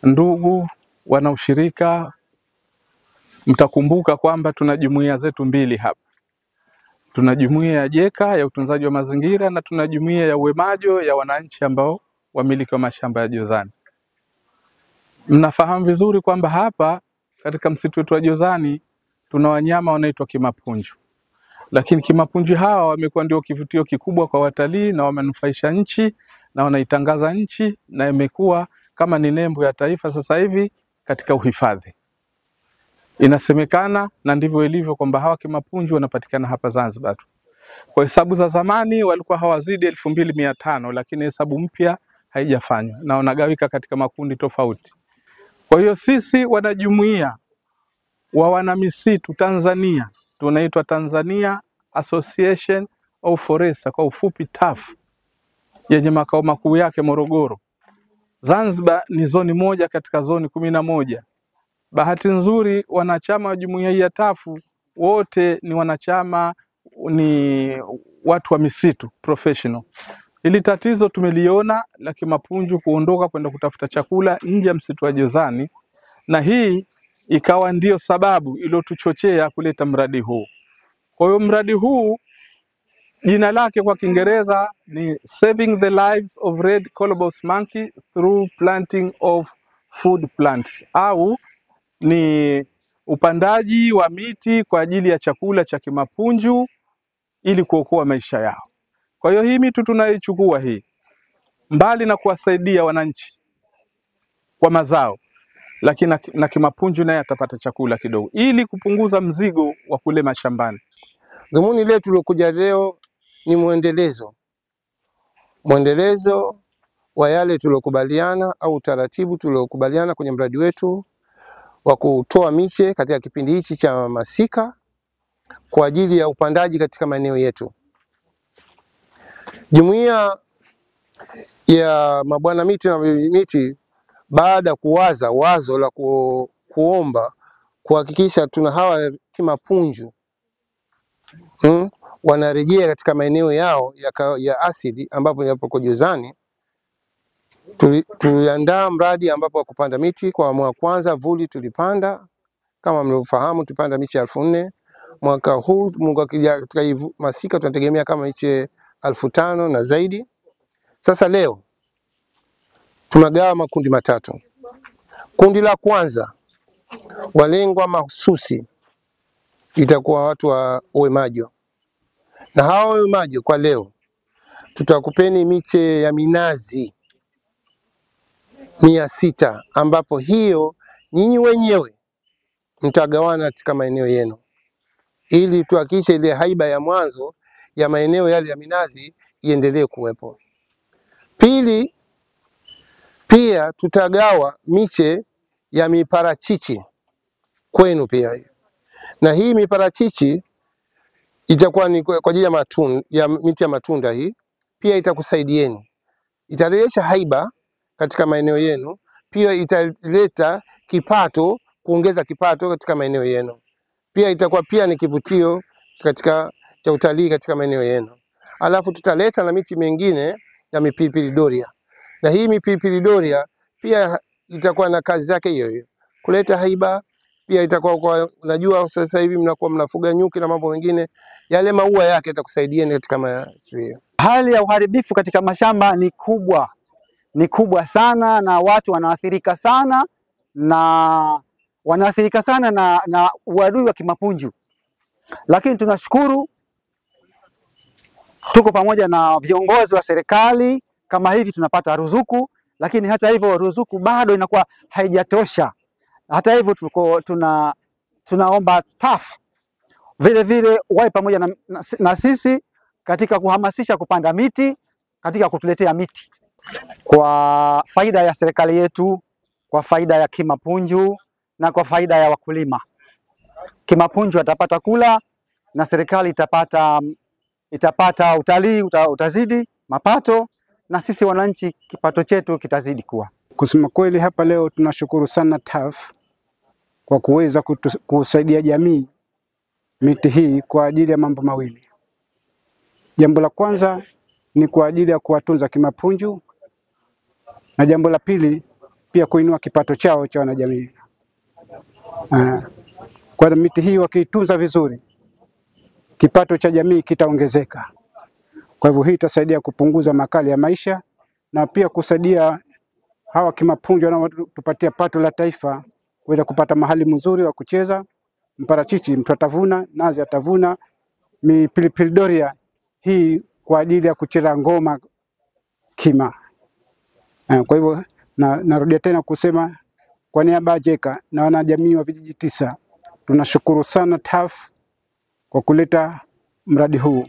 Ndugu wanaushirika, mtakumbuka kwamba tuna jumuiya zetu mbili hapa. Tuna jumuiya ya Jeka ya utunzaji wa mazingira na tuna jumuiya ya Uemajo ya wananchi ambao wamiliki wa mashamba ya Jozani. Mnafahamu vizuri kwamba hapa katika msitu wetu wa Jozani tuna wanyama wanaitwa kimapunju. Lakini kimapunju hawa wamekuwa ndio kivutio kikubwa kwa watalii na wamenufaisha nchi na wanaitangaza nchi na imekuwa kama ni nembo ya taifa sasa hivi katika uhifadhi. Inasemekana na ndivyo ilivyo kwamba hawa kimapunju wanapatikana hapa Zanzibar. Kwa hesabu za zamani walikuwa hawazidi 2500, lakini hesabu mpya haijafanywa na wanagawika katika makundi tofauti. Kwa hiyo sisi wanajumuiya wa wanamisitu Tanzania tunaitwa Tanzania Association of Foresters, kwa ufupi TAF, yenye makao makuu yake Morogoro. Zanzibar ni zoni moja katika zoni 11. Bahati nzuri wanachama wa jumuiya hii ya TAF wote ni wanachama, ni watu wa misitu professional. Hili tatizo tumeliona la kimapunju kuondoka kwenda kutafuta chakula nje ya msitu wa Jozani, na hii ikawa ndio sababu iliyotuchochea kuleta mradi huu. Kwa hiyo mradi huu jina lake kwa Kiingereza ni Saving the Lives of Red Colobus Monkey through Planting of Food Plants, au ni upandaji wa miti kwa ajili ya chakula cha kimapunju ili kuokoa maisha yao. Kwa hiyo hii miti tunaichukua hii, mbali na kuwasaidia wananchi kwa mazao, lakini na kimapunju naye atapata chakula kidogo ili kupunguza mzigo wa kule mashambani. Dhumuni letu lilokuja leo ni mwendelezo wa yale tuliyokubaliana au taratibu tuliyokubaliana kwenye mradi wetu wa kutoa miche katika kipindi hichi cha masika kwa ajili ya upandaji katika maeneo yetu. Jumuiya ya mabwana miti na miti, baada ya kuwaza wazo la kuomba kuhakikisha tuna hawa kimapunju wanarejea katika maeneo yao ya asili ambapo yapo Jozani, tuliandaa mradi ambapo wa kupanda miti. Kwa awamu ya kwanza vuli tulipanda, kama mlivyofahamu, tupanda miche 4000. Mwaka huu katika masika tunategemea kama miche 5000 na zaidi. Sasa leo tunagawa makundi matatu. Kundi la kwanza, walengwa mahususi, itakuwa watu wa Uemajo. Na hao Uemajo kwa leo tutakupeni miche ya minazi 600, ambapo hiyo nyinyi wenyewe mtagawana katika maeneo yenu ili tuhakikishe ile haiba ya mwanzo ya maeneo yale ya minazi iendelee kuwepo. Pili, pia tutagawa miche ya miparachichi kwenu pia. Na hii miparachichi itakuwa ni kwa ajili ya miti ya matunda. Hii pia itakusaidieni, itarejesha haiba katika maeneo yenu, pia italeta kipato, kuongeza kipato katika maeneo yenu. Pia itakuwa pia ni kivutio katika cha utalii katika maeneo yenu. Alafu tutaleta na miti mingine ya mipilipili doria. Na hii mipilipili doria pia itakuwa na kazi zake hiyo, kuleta haiba. Pia itakuwa kwa, unajua sasa hivi mnakuwa mnafuga nyuki na mambo mengine, yale maua yake yatakusaidieni katika maisha. Hali ya uharibifu katika mashamba ni kubwa sana, na watu wanaathirika sana na uadui wa kimapunju. Lakini tunashukuru tuko pamoja na viongozi wa serikali, kama hivi tunapata ruzuku, lakini hata hivyo ruzuku bado inakuwa haijatosha. Hata hivyo tunaomba TAF vile vile wawe pamoja na sisi katika kuhamasisha kupanda miti, katika kutuletea miti kwa faida ya serikali yetu, kwa faida ya kimapunju na kwa faida ya wakulima. Kimapunju atapata kula na serikali itapata utalii, utazidi mapato, na sisi wananchi kipato chetu kitazidi kuwa. Kusema kweli, hapa leo tunashukuru sana TAF kwa kuweza kusaidia jamii miti hii kwa ajili ya mambo mawili. Jambo la kwanza ni kwa ajili ya kuwatunza kimapunju, na jambo la pili pia kuinua kipato chao cha wanajamii. Kwa miti hii wakiitunza vizuri, kipato cha jamii kitaongezeka. Kwa hivyo hii itasaidia kupunguza makali ya maisha na pia kusaidia hawa kimapunju wanaotupatia pato la taifa kuweza kupata mahali mzuri wa kucheza. Mparachichi mtu atavuna, nazi atavuna, pilipili doria hii kwa ajili ya kucheza ngoma kima. Kwa hivyo narudia tena kusema kwa niaba ya JECA na wanajamii wa vijiji 9 tunashukuru sana TAF kwa kuleta mradi huu.